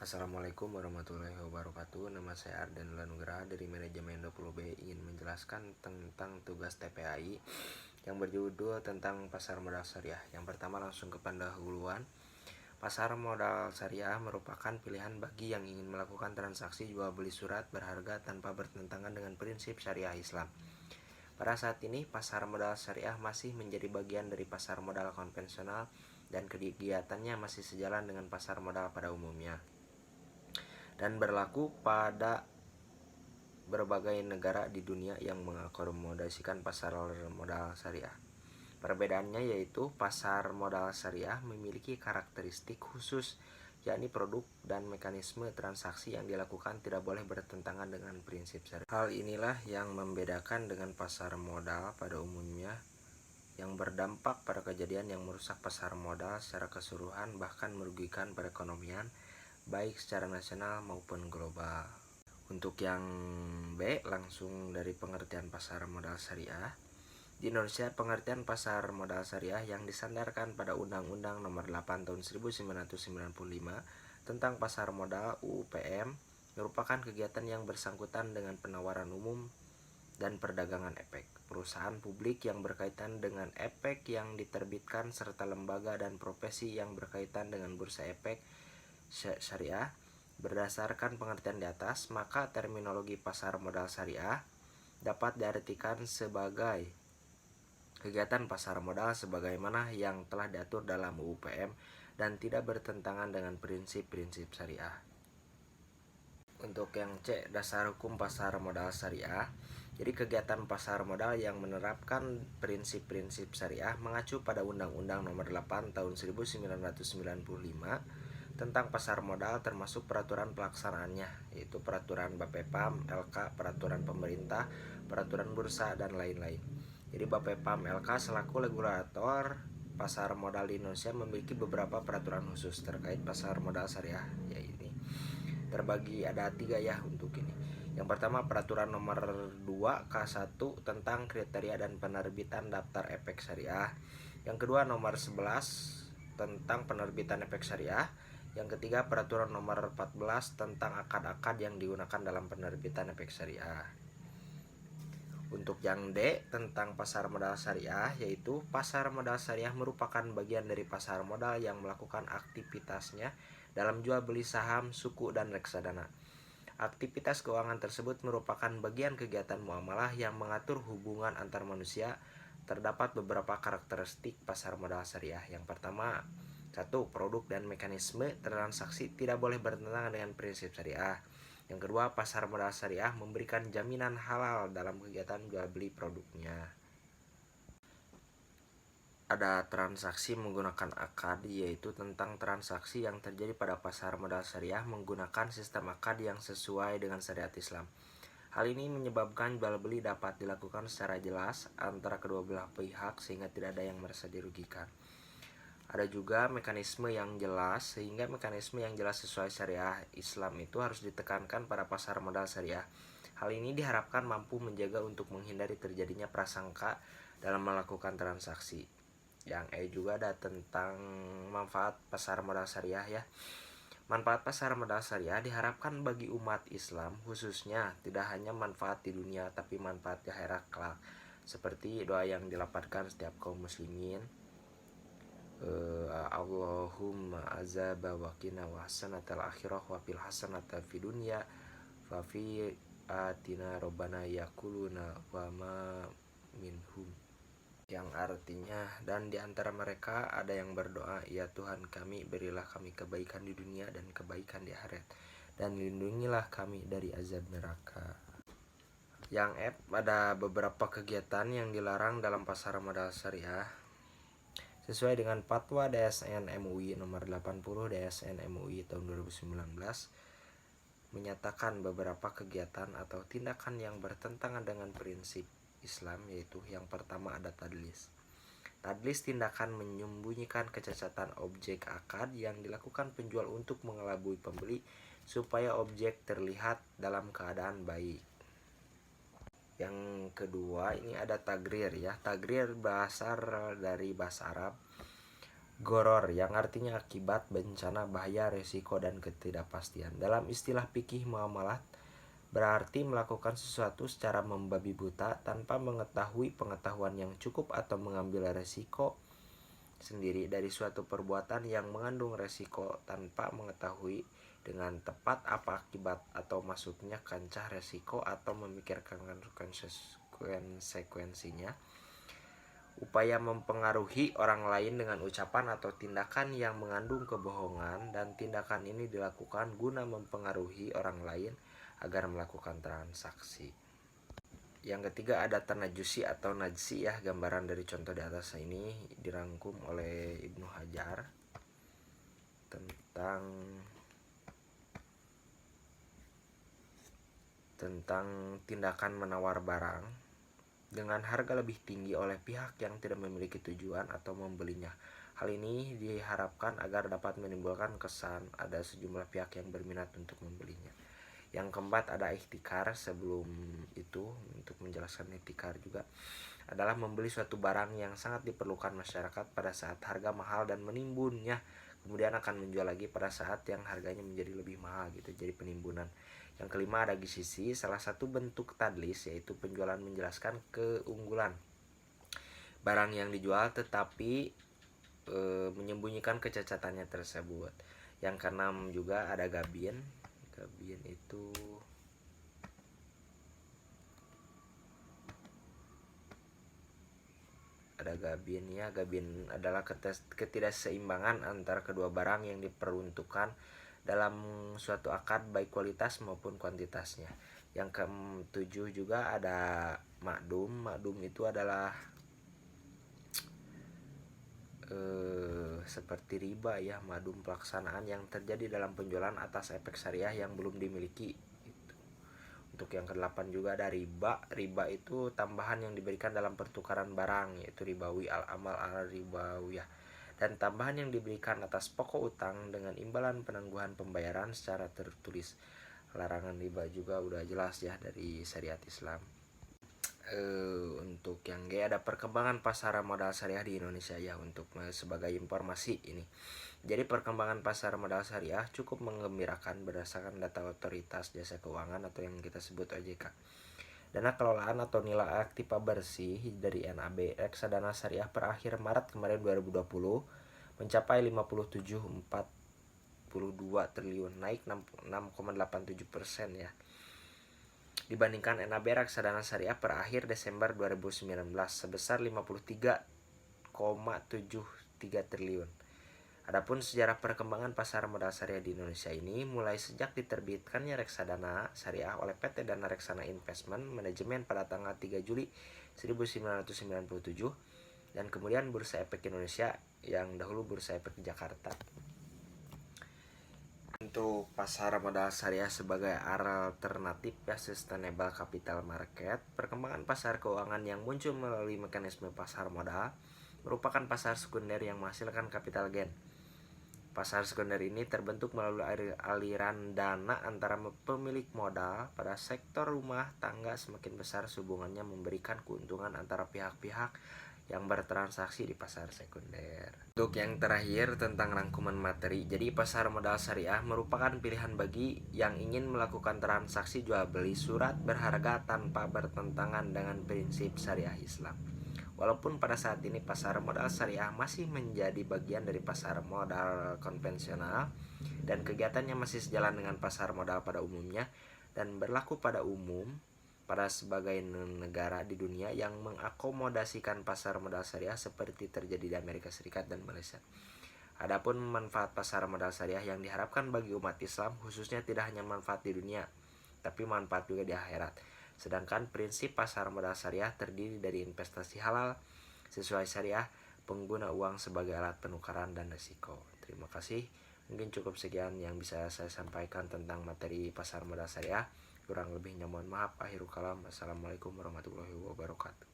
Assalamualaikum warahmatullahi wabarakatuh. Nama saya Arden Lanugraha dari Manajemen 20B ingin menjelaskan tentang tugas TPAI yang berjudul tentang pasar modal syariah. Yang pertama langsung ke pendahuluan. Pasar modal syariah merupakan pilihan bagi yang ingin melakukan transaksi jual beli surat berharga tanpa bertentangan dengan prinsip syariah Islam. Pada saat ini, pasar modal syariah masih menjadi bagian dari pasar modal konvensional dan kegiatannya masih sejalan dengan pasar modal pada umumnya dan berlaku pada berbagai negara di dunia yang mengakomodasikan pasar modal syariah. Perbedaannya yaitu pasar modal syariah memiliki karakteristik khusus, yakni produk dan mekanisme transaksi yang dilakukan tidak boleh bertentangan dengan prinsip syariah. Hal inilah yang membedakan dengan pasar modal pada umumnya yang berdampak pada kejadian yang merusak pasar modal secara keseluruhan, bahkan merugikan perekonomian baik secara nasional maupun global. Untuk yang B, langsung dari pengertian pasar modal syariah. Di Indonesia, pengertian pasar modal syariah yang disandarkan pada Undang-Undang Nomor 8 Tahun 1995 tentang pasar modal UPM merupakan kegiatan yang bersangkutan dengan penawaran umum dan perdagangan efek, perusahaan publik yang berkaitan dengan efek yang diterbitkan, serta lembaga dan profesi yang berkaitan dengan bursa efek syariah. Berdasarkan pengertian di atas, maka terminologi pasar modal syariah dapat diartikan sebagai kegiatan pasar modal sebagaimana yang telah diatur dalam UPM dan tidak bertentangan dengan prinsip-prinsip syariah. Untuk yang C, dasar hukum pasar modal syariah. Jadi kegiatan pasar modal yang menerapkan prinsip-prinsip syariah mengacu pada Undang-Undang Nomor 8 Tahun 1995 tentang pasar modal, termasuk peraturan pelaksanaannya, yaitu peraturan Bapepam, LK, peraturan pemerintah, peraturan bursa, dan lain-lain. Jadi Bapepam LK selaku regulator pasar modal di Indonesia memiliki beberapa peraturan khusus terkait pasar modal syariah, yaitu terbagi ada 3 ya untuk ini. Yang pertama, peraturan nomor 2 K1 tentang kriteria dan penerbitan daftar efek syariah. Yang kedua, nomor 11 tentang penerbitan efek syariah. Yang ketiga, peraturan nomor 14 tentang akad-akad yang digunakan dalam penerbitan efek syariah. Untuk yang D, tentang pasar modal syariah, yaitu pasar modal syariah merupakan bagian dari pasar modal yang melakukan aktivitasnya dalam jual beli saham, suku, dan reksadana. Aktivitas keuangan tersebut merupakan bagian kegiatan muamalah yang mengatur hubungan antar manusia. Terdapat beberapa karakteristik pasar modal syariah. Yang pertama, 1. Produk dan mekanisme transaksi tidak boleh bertentangan dengan prinsip syariah. Yang kedua, pasar modal syariah memberikan jaminan halal dalam kegiatan jual beli produknya. Ada transaksi menggunakan akad, yaitu tentang transaksi yang terjadi pada pasar modal syariah menggunakan sistem akad yang sesuai dengan syariat Islam. Hal ini menyebabkan jual beli dapat dilakukan secara jelas antara kedua belah pihak sehingga tidak ada yang merasa dirugikan. Ada juga mekanisme yang jelas, sehingga mekanisme yang jelas sesuai syariah Islam itu harus ditekankan pada pasar modal syariah. Hal ini diharapkan mampu menjaga untuk menghindari terjadinya prasangka dalam melakukan transaksi. Yang E juga ada tentang manfaat pasar modal syariah ya. Manfaat pasar modal syariah diharapkan bagi umat Islam khususnya tidak hanya manfaat di dunia tapi manfaat di akhirat kelak, seperti doa yang dilapatkan setiap kaum muslimin, Allahumma azaba wa qina wa hasanatal akhirah wa fil hasanata fi dunya wa fi atina robbana yakuluna wa ma minhum, yang artinya, dan di antara mereka ada yang berdoa, ya Tuhan kami, berilah kami kebaikan di dunia dan kebaikan di akhirat, dan lindungilah kami dari azab neraka. Yang F, ada beberapa kegiatan yang dilarang dalam pasar modal syariah. Sesuai dengan Fatwa DSN MUI nomor 80 DSN MUI tahun 2019 menyatakan beberapa kegiatan atau tindakan yang bertentangan dengan prinsip Islam, yaitu yang pertama ada tadlis. Tadlis tindakan menyembunyikan kecacatan objek akad yang dilakukan penjual untuk mengelabui pembeli supaya objek terlihat dalam keadaan baik. Yang kedua ini ada tagrir ya. Tagrir berasal dari bahasa Arab Goror yang artinya akibat, bencana, bahaya, resiko, dan ketidakpastian. Dalam istilah fikih muamalah berarti melakukan sesuatu secara membabi buta tanpa mengetahui pengetahuan yang cukup atau mengambil resiko sendiri dari suatu perbuatan yang mengandung resiko tanpa mengetahui dengan tepat apa akibat atau masuknya kancah resiko atau memikirkan konsekuensinya. Upaya mempengaruhi orang lain dengan ucapan atau tindakan yang mengandung kebohongan, dan tindakan ini dilakukan guna mempengaruhi orang lain agar melakukan transaksi. Yang ketiga ada tanajusi atau najsi ya, gambaran dari contoh di atas ini dirangkum oleh Ibnu Hajar tentang tindakan menawar barang dengan harga lebih tinggi oleh pihak yang tidak memiliki tujuan atau membelinya. Hal ini diharapkan agar dapat menimbulkan kesan ada sejumlah pihak yang berminat untuk membelinya. Yang keempat ada ihtikar. Sebelum itu, untuk menjelaskan ihtikar juga adalah membeli suatu barang yang sangat diperlukan masyarakat pada saat harga mahal dan menimbunnya, kemudian akan menjual lagi pada saat yang harganya menjadi lebih mahal gitu, jadi penimbunan. Yang kelima ada gisisi. Salah satu bentuk tadlis yaitu penjualan menjelaskan keunggulan barang yang dijual tetapi menyembunyikan kecacatannya tersebut. Yang keenam juga ada gabin. Gabin itu ada gabin ya. Gabin adalah ketidakseimbangan antara kedua barang yang diperuntukkan dalam suatu akad, baik kualitas maupun kuantitasnya. Yang ketujuh juga ada makdum. Makdum itu adalah seperti riba ya, makdum pelaksanaan yang terjadi dalam penjualan atas efek syariah yang belum dimiliki. Untuk yang ke-8 juga ada riba. Riba itu tambahan yang diberikan dalam pertukaran barang, yaitu ribawi, al-amal al-ribawiyah, dan tambahan yang diberikan atas pokok utang dengan imbalan penangguhan pembayaran secara tertulis. Larangan riba juga udah jelas ya dari syariat Islam. Untuk yang G ada perkembangan pasar modal syariah di Indonesia ya. Untuk sebagai informasi ini, jadi perkembangan pasar modal syariah cukup menggembirakan berdasarkan data Otoritas Jasa Keuangan atau yang kita sebut OJK. Dana kelolaan atau nilai aktiva bersih dari NAB reksadana syariah per akhir Maret kemarin 2020 mencapai 57,42 triliun, naik 6,87% ya, dibandingkan NAB reksadana syariah per akhir Desember 2019 sebesar 53,73 triliun. Adapun sejarah perkembangan pasar modal syariah di Indonesia ini mulai sejak diterbitkannya reksadana syariah oleh PT Dana Reksana Investment Management pada tanggal 3 Juli 1997 dan kemudian Bursa Efek Indonesia yang dahulu Bursa Efek Jakarta. Untuk pasar modal syariah sebagai alternatif ya, sustainable capital market, perkembangan pasar keuangan yang muncul melalui mekanisme pasar modal merupakan pasar sekunder yang menghasilkan capital gain. Pasar sekunder ini terbentuk melalui aliran dana antara pemilik modal pada sektor rumah tangga semakin besar hubungannya memberikan keuntungan antara pihak-pihak yang bertransaksi di pasar sekunder. Untuk yang terakhir tentang rangkuman materi, jadi pasar modal syariah merupakan pilihan bagi yang ingin melakukan transaksi jual beli surat berharga tanpa bertentangan dengan prinsip syariah Islam. Walaupun pada saat ini pasar modal syariah masih menjadi bagian dari pasar modal konvensional dan kegiatannya masih sejalan dengan pasar modal pada umumnya dan berlaku pada umum pada sebagai negara di dunia yang mengakomodasikan pasar modal syariah seperti terjadi di Amerika Serikat dan Malaysia. Adapun manfaat pasar modal syariah yang diharapkan bagi umat Islam khususnya tidak hanya manfaat di dunia, tapi manfaat juga di akhirat. Sedangkan prinsip pasar modal syariah terdiri dari investasi halal sesuai syariah, pengguna uang sebagai alat penukaran dan risiko. Terima kasih. Mungkin cukup sekian yang bisa saya sampaikan tentang materi pasar modal syariah. Kurang lebihnya mohon maaf. Akhirul kalam. Assalamualaikum warahmatullahi wabarakatuh.